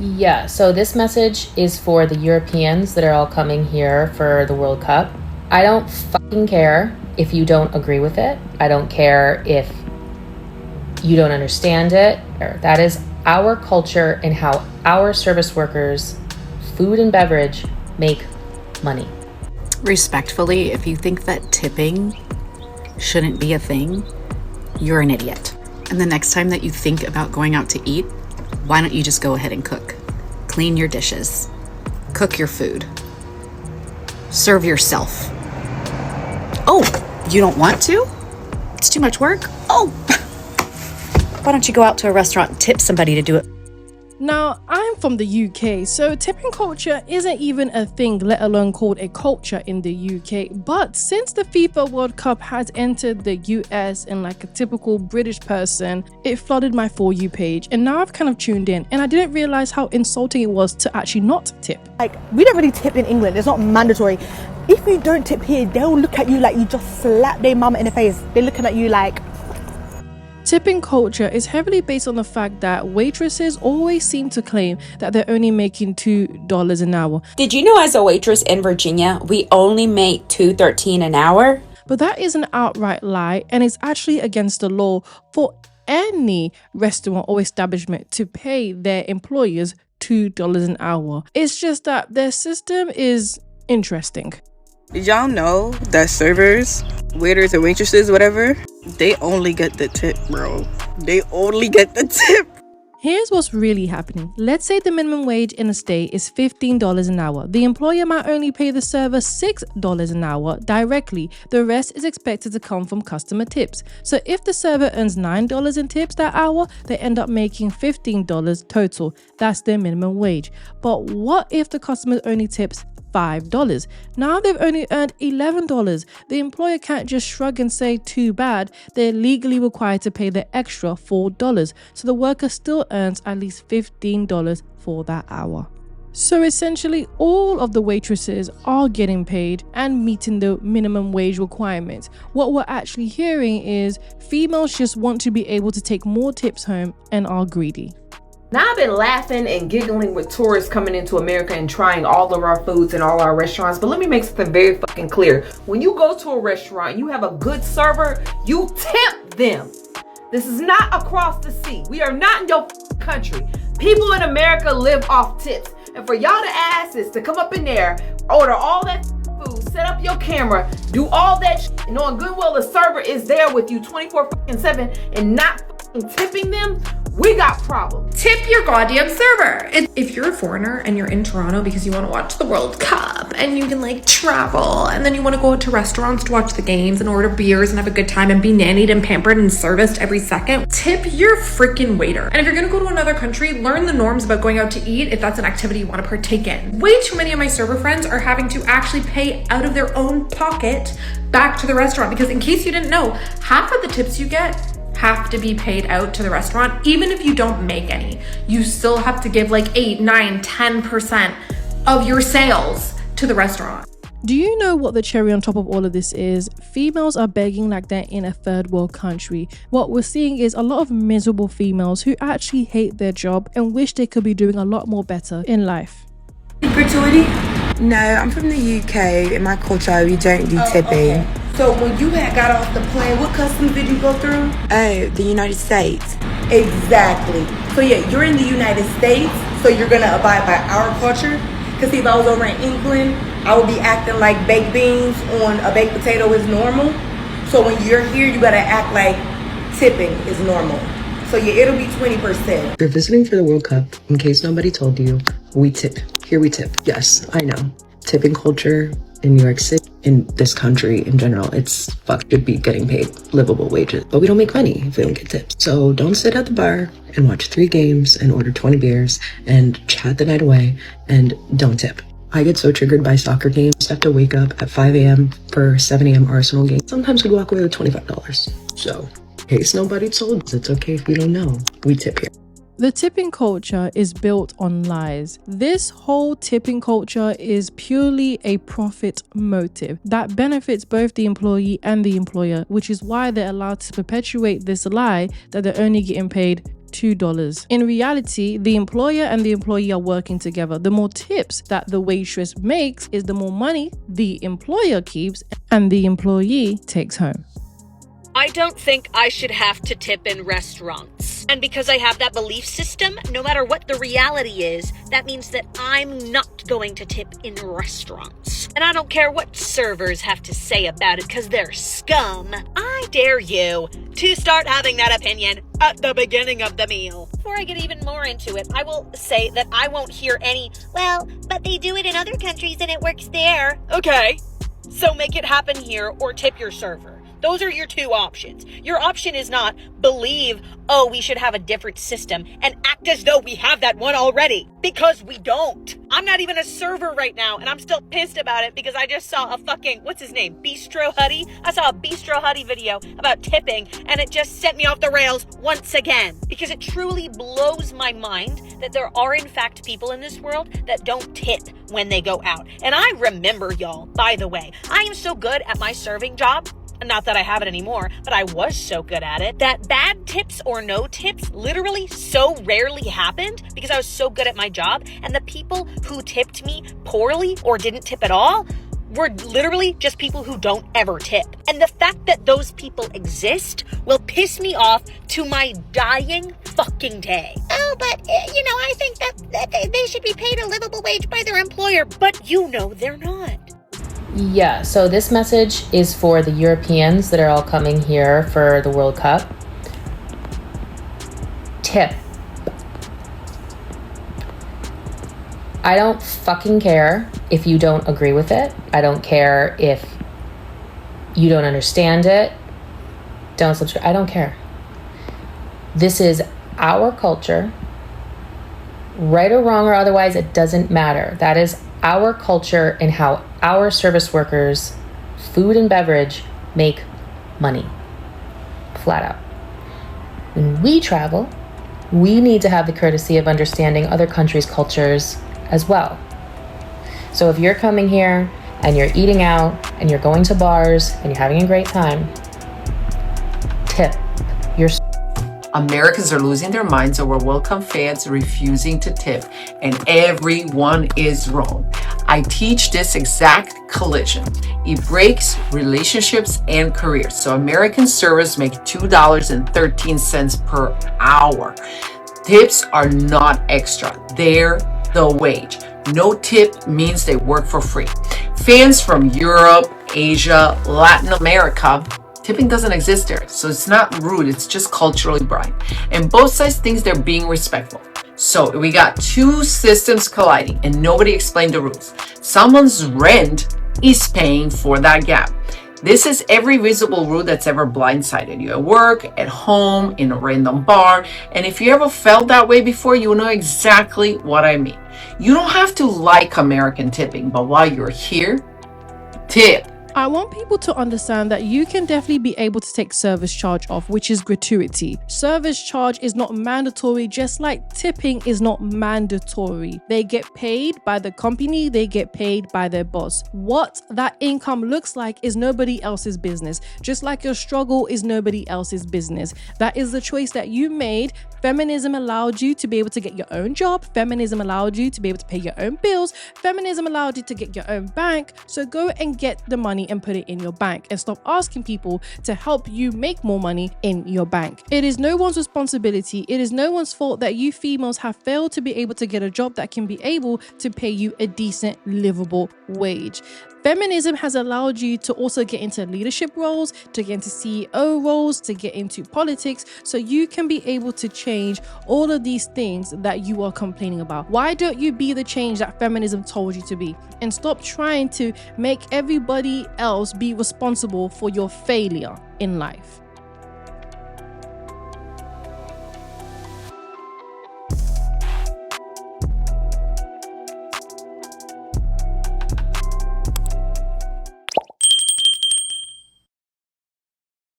Yeah, so this message is for the Europeans that are all coming here for the World Cup. I don't fucking care if you don't agree with it. I don't care if you don't understand it. That is our culture and how our service workers, food and beverage, make money. Respectfully, if you think that tipping shouldn't be a thing, you're an idiot. And the next time that you think about going out to eat, why don't you just go ahead and cook? Clean your dishes. Cook your food. Serve yourself. Oh, you don't want to? It's too much work? Oh, why don't you go out to a restaurant and tip somebody to do it? Now, I'm from the UK, so tipping culture isn't even a thing, let alone called a culture in the UK. But since the FIFA World Cup has entered the US and like a typical British person, it flooded my For You page. And now I've kind of tuned in and I didn't realize how insulting it was to actually not tip. Like, we don't really tip in England, it's not mandatory. If you don't tip here, they'll look at you like you just slapped their mum in the face. They're looking at you like... Tipping culture is heavily based on the fact that waitresses always seem to claim that they're only making $2 an hour. Did you know as a waitress in Virginia, we only make $2.13 an hour? But that is an outright lie and it's actually against the law for any restaurant or establishment to pay their employers $2 an hour. It's just that their system is interesting. Did y'all know that servers, waiters and waitresses, whatever, they only get the tip, bro. They only get the tip. Here's what's really happening. Let's say the minimum wage in a state is $15 an hour. The employer might only pay the server $6 an hour directly. The rest is expected to come from customer tips. So if the server earns $9 in tips that hour, they end up making $15 total. That's their minimum wage. But what if the customer only tips $5? Now they've only earned $11. The employer can't just shrug and say too bad. They're legally required to pay the extra $4. So the worker still earns at least $15 for that hour. So essentially all of the waitresses are getting paid and meeting the minimum wage requirements. What we're actually hearing is females just want to be able to take more tips home and are greedy. Now I've been laughing and giggling with tourists coming into America and trying all of our foods in all our restaurants, but let me make something very fucking clear. When you go to a restaurant, you have a good server, you tip them. This is not across the sea. We are not in your country. People in America live off tips. And for y'all to asses to come up in there, order all that food, set up your camera, do all that shit, knowing good well the server is there with you 24/7 and not tipping them, we got problems. Tip your goddamn server. If you're a foreigner and you're in Toronto because you want to watch the World Cup and you can like travel and then you want to go to restaurants to watch the games and order beers and have a good time and be nannied and pampered and serviced every second, tip your freaking waiter. And if you're going to go to another country, learn the norms about going out to eat if that's an activity you want to partake in. Way too many of my server friends are having to actually pay out of their own pocket back to the restaurant because in case you didn't know, half of the tips you get have to be paid out to the restaurant. Even if you don't make any, you still have to give like 8, 9, 10% of your sales to the restaurant. Do you know what the cherry on top of all of this is? Females are begging like they're in a third world country. What we're seeing is a lot of miserable females who actually hate their job and wish they could be doing a lot more better in life. Gratuity? No, I'm from the UK. In my culture, we don't do tipping. Okay. So when you had got off the plane, what customs did you go through? Oh, the United States. Exactly. So yeah, you're in the United States, so you're gonna abide by our culture. Because if I was over in England, I would be acting like baked beans on a baked potato is normal. So when you're here, you gotta act like tipping is normal. So yeah, it'll be 20%. If you're visiting for the World Cup, in case nobody told you, we tip. Here we tip. Yes, I know. Tipping culture in New York City, in this country in general, it's should be getting paid livable wages. But we don't make money if we don't get tips. So don't sit at the bar and watch 3 games and order 20 beers and chat the night away and don't tip. I get so triggered by soccer games. I have to wake up at 5 a.m. for 7 a.m. Arsenal game. Sometimes we walk away with $25. So in case nobody told us, it's okay if we don't know. We tip here. The tipping culture is built on lies. This whole tipping culture is purely a profit motive that benefits both the employee and the employer, which is why they're allowed to perpetuate this lie that they're only getting paid $2. In reality, the employer and the employee are working together. The more tips that the waitress makes is the more money the employer keeps and the employee takes home. I don't think I should have to tip in restaurants. And because I have that belief system, no matter what the reality is, that means that I'm not going to tip in restaurants. And I don't care what servers have to say about it because they're scum. I dare you to start having that opinion at the beginning of the meal. Before I get even more into it, I will say that I won't hear any, well, but they do it in other countries and it works there. Okay, so make it happen here or tip your server. Those are your two options. Your option is not believe, oh, we should have a different system and act as though we have that one already, because we don't. I'm not even a server right now and I'm still pissed about it because I just saw a fucking, what's his name? Bistro Huddy? I saw a Bistro Huddy video about tipping and it just sent me off the rails once again, because it truly blows my mind that there are in fact people in this world that don't tip when they go out. And I remember, y'all, by the way, I am so good at my serving job. Not that I have it anymore, but I was so good at it that bad tips or no tips literally so rarely happened because I was so good at my job. And the people who tipped me poorly or didn't tip at all were literally just people who don't ever tip. And the fact that those people exist will piss me off to my dying fucking day. Oh, but I think that they should be paid a livable wage by their employer, but they're not. Yeah, so this message is for the Europeans that are all coming here for the World Cup. Tip. I don't fucking care if you don't agree with it. I don't care if you don't understand it. Don't subscribe. I don't care. This is our culture. Right or wrong or otherwise, it doesn't matter. That is our culture and how our service workers, food and beverage, make money. Flat out. When we travel, we need to have the courtesy of understanding other countries' cultures as well. So if you're coming here and you're eating out and you're going to bars and you're having a great time, tip. Americans are losing their minds over World Cup fans refusing to tip, and everyone is wrong. I teach this exact collision. It breaks relationships and careers. So American servers make $2.13 per hour. Tips are not extra. They're the wage. No tip means they work for free. Fans from Europe, Asia, Latin America, tipping doesn't exist there, so it's not rude, it's just culturally blind. And both sides think they're being respectful. So we got two systems colliding and nobody explained the rules. Someone's rent is paying for that gap. This is every visible rule that's ever blindsided you at work, at home, in a random bar. And if you ever felt that way before, you know exactly what I mean. You don't have to like American tipping, but while you're here, tip. I want people to understand that you can definitely be able to take service charge off, which is gratuity. Service charge is not mandatory, just like tipping is not mandatory. They get paid by the company, they get paid by their boss. What that income looks like is nobody else's business, just like your struggle is nobody else's business. That is the choice that you made. Feminism allowed you to be able to get your own job. Feminism allowed you to be able to pay your own bills. Feminism allowed you to get your own bank. So go and get the money and put it in your bank and stop asking people to help you make more money in your bank. It is no one's responsibility. It is no one's fault that you females have failed to be able to get a job that can be able to pay you a decent, livable wage. Feminism has allowed you to also get into leadership roles, to get into CEO roles, to get into politics, so you can be able to change all of these things that you are complaining about. Why don't you be the change that feminism told you to be? And stop trying to make everybody else be responsible for your failure in life.